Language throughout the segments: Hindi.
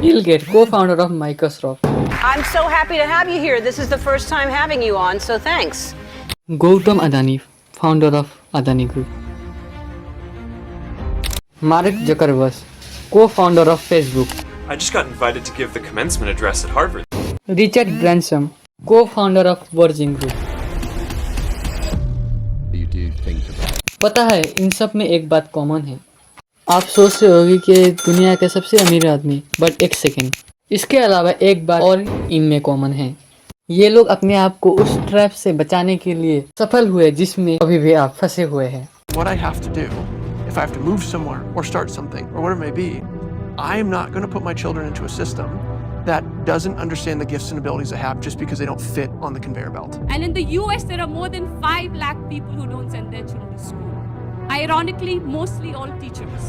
Bill Gates, co-founder of Microsoft. I'm so happy to have you here. This is the first time having you on, so thanks. Gautam Adani, founder of Adani Group. Mark Zuckerberg, co-founder of Facebook. I just got invited to give the commencement address at Harvard. Richard Branson, co-founder of Virgin Group. पता है इन सब में एक बात कॉमन है। आप सोच रहे होगी कि दुनिया के सबसे अमीर आदमी, बट एक सेकेंड, इसके अलावा एक बात और इनमें कॉमन है। ये लोग अपने आप को उस ट्रैप से बचाने के लिए सफल हुए जिसमें अभी भी आप फंसे हुए हैं। What I have to do, if I have to move somewhere or start something or whatever it may be, I am not going to put my children into a system that doesn't understand the gifts and abilities they have just because they don't fit on the conveyor belt. And in the US, there are more than 5 lakh people who don't send their children to school. Ironically, mostly all teachers,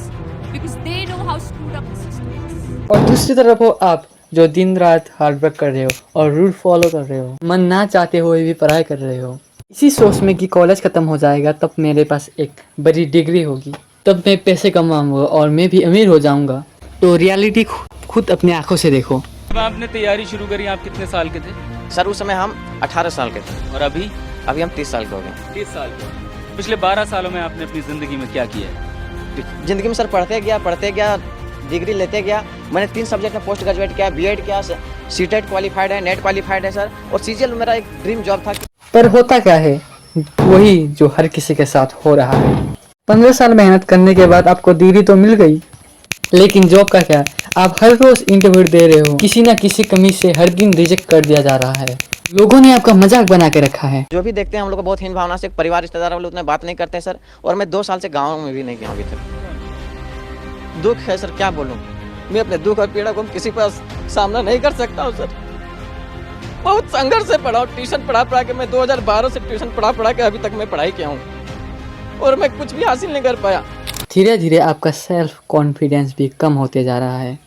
because they know how screwed up the system is. और दूसरी तरफ हो आप जो दिन रात हार्ड वर्क कर रहे हो और रूल फॉलो कर रहे हो, मन ना चाहते हुए भी पढ़ाई कर रहे हो, इसी सोच में कि कॉलेज खत्म हो जाएगा तब मेरे पास एक बड़ी डिग्री होगी, तब मैं पैसे कमाऊंगा और मैं भी अमीर हो जाऊंगा। तो रियलिटी खुद अपनी आंखों से देखो। जब आपने तैयारी शुरू करी आप कितने साल के थे? सर उस समय हम 18 साल के थे और अभी अभी हम 30 साल के हो गए। 30 साल के। पिछले 12 सालों में आपने अपनी ज़िंदगी में क्या किया है? जिंदगी में सर पढ़ते गया, डिग्री लेते गया। मैंने 3 सब्जेक्ट में पोस्ट ग्रेजुएट किया, बीएड किया, सीटेट क्वालिफाइड है, नेट क्वालिफाइड है सर, और सीजीएल मेरा एक ड्रीम जॉब था। पर होता क्या है, वही जो हर किसी के साथ हो रहा है। 15 साल मेहनत करने के बाद आपको डिग्री तो मिल गई, लेकिन जॉब का क्या? आप हर रोज इंटरव्यू दे रहे हो, किसी ना किसी कमी से हर दिन रिजेक्ट कर दिया जा रहा है। लोगों ने आपका मजाक बना के रखा है। जो भी देखते हैं हम लोग को बहुत हीन भावना से, परिवार रिश्तेदार वाले उतने बात नहीं करते हैं सर, और मैं 2 साल से गाँव में भी नहीं गया अभी तक। दुख है सर, क्या बोलूँ, मैं अपने दुख और पीड़ा को किसी पर सामना नहीं कर सकता हूँ सर। बहुत संघर्ष से पढ़ा हूँ, ट्यूशन पढ़ा के मैं 2012 से ट्यूशन पढ़ा के अभी तक मैं पढ़ाई किया हूँ, और मैं कुछ भी हासिल नहीं कर पाया। धीरे धीरे आपका सेल्फ कॉन्फिडेंस भी कम होते जा रहा है।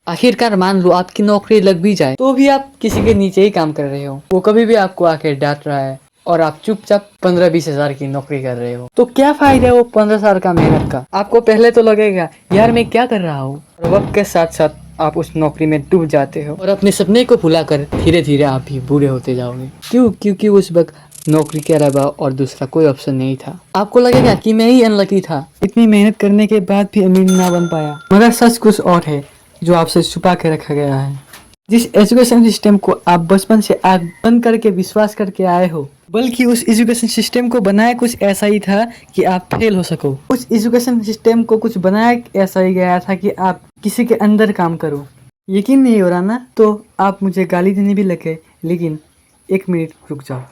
आखिरकार मान लो आपकी नौकरी लग भी जाए तो भी आप किसी के नीचे ही काम कर रहे हो, वो कभी भी आपको आके डांट रहा है और आप चुपचाप 15-20 हजार की नौकरी कर रहे हो। तो क्या फायदा है वो 15 साल का मेहनत का? आपको पहले तो लगेगा यार मैं क्या कर रहा हूँ, और वक्त के साथ साथ आप उस नौकरी में डूब जाते हो और अपने सपने को भुलाकर धीरे धीरे आप भी बूढ़े होते जाओगे। क्यों? क्योंकि उस वक्त नौकरी के अलावा और दूसरा कोई ऑप्शन नहीं था। आपको लगेगा कि मैं ही अनलकी था, इतनी मेहनत करने के बाद भी अमीर ना बन पाया। मगर सच कुछ और है जो आपसे छुपा के रखा गया है। जिस एजुकेशन सिस्टम को आप बचपन से आँख बंद करके विश्वास करके आए हो, बल्कि उस एजुकेशन सिस्टम को बनाया कुछ ऐसा ही था कि आप फेल हो सको। उस एजुकेशन सिस्टम को कुछ बनाया ऐसा ही गया था कि आप किसी के अंदर काम करो। यकीन नहीं हो रहा ना? तो आप मुझे गाली देने भी लगे, लेकिन 1 मिनट रुक जाओ।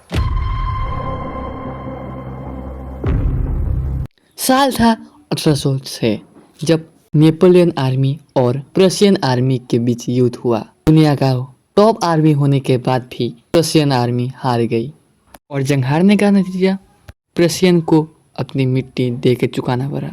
साल था 1806 जब नेपोलियन आर्मी और प्रशियन आर्मी के बीच युद्ध हुआ। दुनिया का टॉप आर्मी होने के बाद भी प्रशियन आर्मी हार गई, और जंग हारने का नतीजा प्रशियन को अपनी मिट्टी दे के चुकाना पड़ा।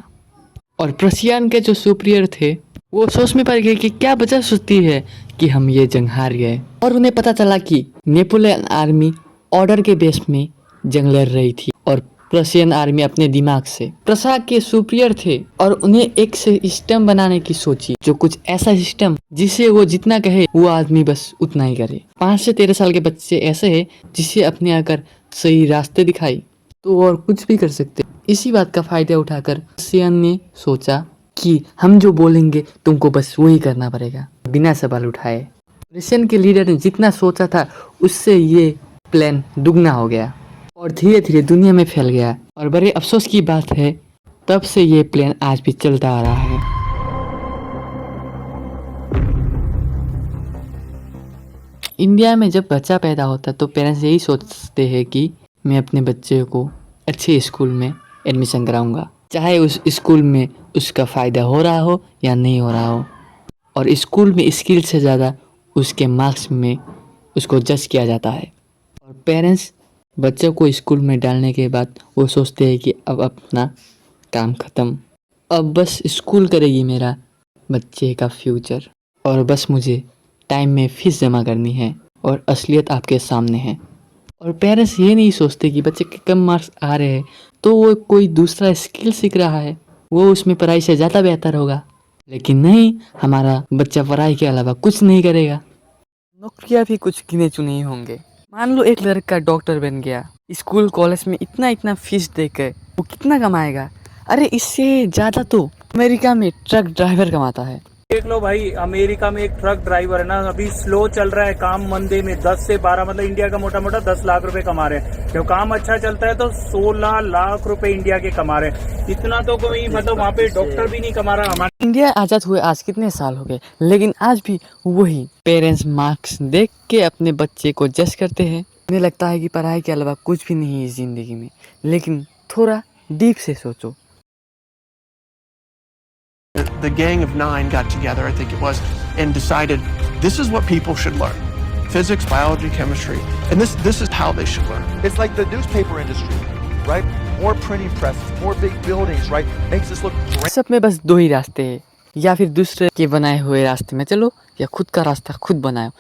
और प्रशियन के जो सुपीरियर थे वो सोच में पड़ गए कि क्या वजह सोचती है कि हम ये जंग हार गए, और उन्हें पता चला कि नेपोलियन आर्मी ऑर्डर के बेस में जंग लड़ रही थी और प्रशियन आर्मी अपने दिमाग से प्रसा के सुपीरियर थे, और उन्हें एक सिस्टम बनाने की सोची, जो कुछ ऐसा सिस्टम जिसे वो जितना कहे वो आदमी बस उतना ही करे। 5 से 13 साल के बच्चे ऐसे हैं जिसे अपने आकर सही रास्ते दिखाई तो और कुछ भी कर सकते। इसी बात का फायदा उठाकर प्रशियन ने सोचा कि हम जो बोलेंगे तुमको बस वही करना पड़ेगा, बिना सवाल उठाए। प्रशियन के लीडर ने जितना सोचा था उससे ये प्लान दुगना हो गया और धीरे धीरे दुनिया में फैल गया। और बड़े अफसोस की बात है, तब से ये प्लान आज भी चलता आ रहा है। इंडिया में जब बच्चा पैदा होता है तो पेरेंट्स यही सोचते हैं कि मैं अपने बच्चे को अच्छे स्कूल में एडमिशन कराऊंगा, चाहे उस स्कूल में उसका फ़ायदा हो रहा हो या नहीं हो रहा हो। और स्कूल में स्किल से ज़्यादा उसके मार्क्स में उसको जज किया जाता है। और पेरेंट्स बच्चों को स्कूल में डालने के बाद वो सोचते हैं कि अब अपना काम ख़त्म, अब बस स्कूल करेगी मेरा बच्चे का फ्यूचर, और बस मुझे टाइम में फीस जमा करनी है, और असलियत आपके सामने है। और पेरेंट्स ये नहीं सोचते कि बच्चे के कम मार्क्स आ रहे हैं तो वो कोई दूसरा स्किल सीख रहा है, वो उसमें पढ़ाई से ज़्यादा बेहतर होगा। लेकिन नहीं, हमारा बच्चा पढ़ाई के अलावा कुछ नहीं करेगा। नौकरियां भी कुछ गिने चुने ही होंगे। मान लो एक लड़का डॉक्टर बन गया, स्कूल कॉलेज में इतना इतना फीस देकर वो कितना कमाएगा? अरे इससे ज़्यादा तो अमेरिका में ट्रक ड्राइवर कमाता है। देख लो भाई, अमेरिका में एक ट्रक ड्राइवर है ना, अभी स्लो चल रहा है काम, मंदे में 10 से 12 मतलब इंडिया का मोटा मोटा 10 लाख रुपए कमा रहे हैं। जब काम अच्छा चलता है तो 16 लाख रुपए इंडिया के कमा रहे हैं। इतना तो कोई मतलब वहाँ पे डॉक्टर भी नहीं कमा रहा। हमारे इंडिया आज़ाद हुए आज कितने साल हो गए, लेकिन आज भी वही पेरेंट्स मार्क्स देख के अपने बच्चे को जज करते हैं। उन्हें लगता है कि पढ़ाई के अलावा कुछ भी नहीं है इस ज़िंदगी में, लेकिन थोड़ा डीप से सोचो। The gang of 9 got together, I think it was, and decided this is what people should learn. Physics, biology, chemistry. And this is how they should learn. It's like the newspaper industry, right? More printing presses, more big buildings, right? Makes us look great. सब में बस दो ही रास्ते हैं, या फिर दूसरे के बनाए हुए रास्ते में चलो या खुद का रास्ता खुद बनाओ।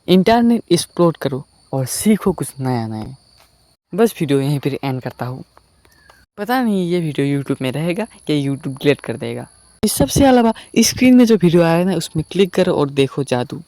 इंटरनेट एक्सप्लोर करो और सीखो कुछ नया नया। बस वीडियो यहीं पर एंड करता हूँ। पता नहीं ये वीडियो यूट्यूब में रहेगा या यूट्यूब डिलीट कर देगा। इस सबसे अलावा स्क्रीन में जो वीडियो आया है ना, उसमें क्लिक करो और देखो जादू।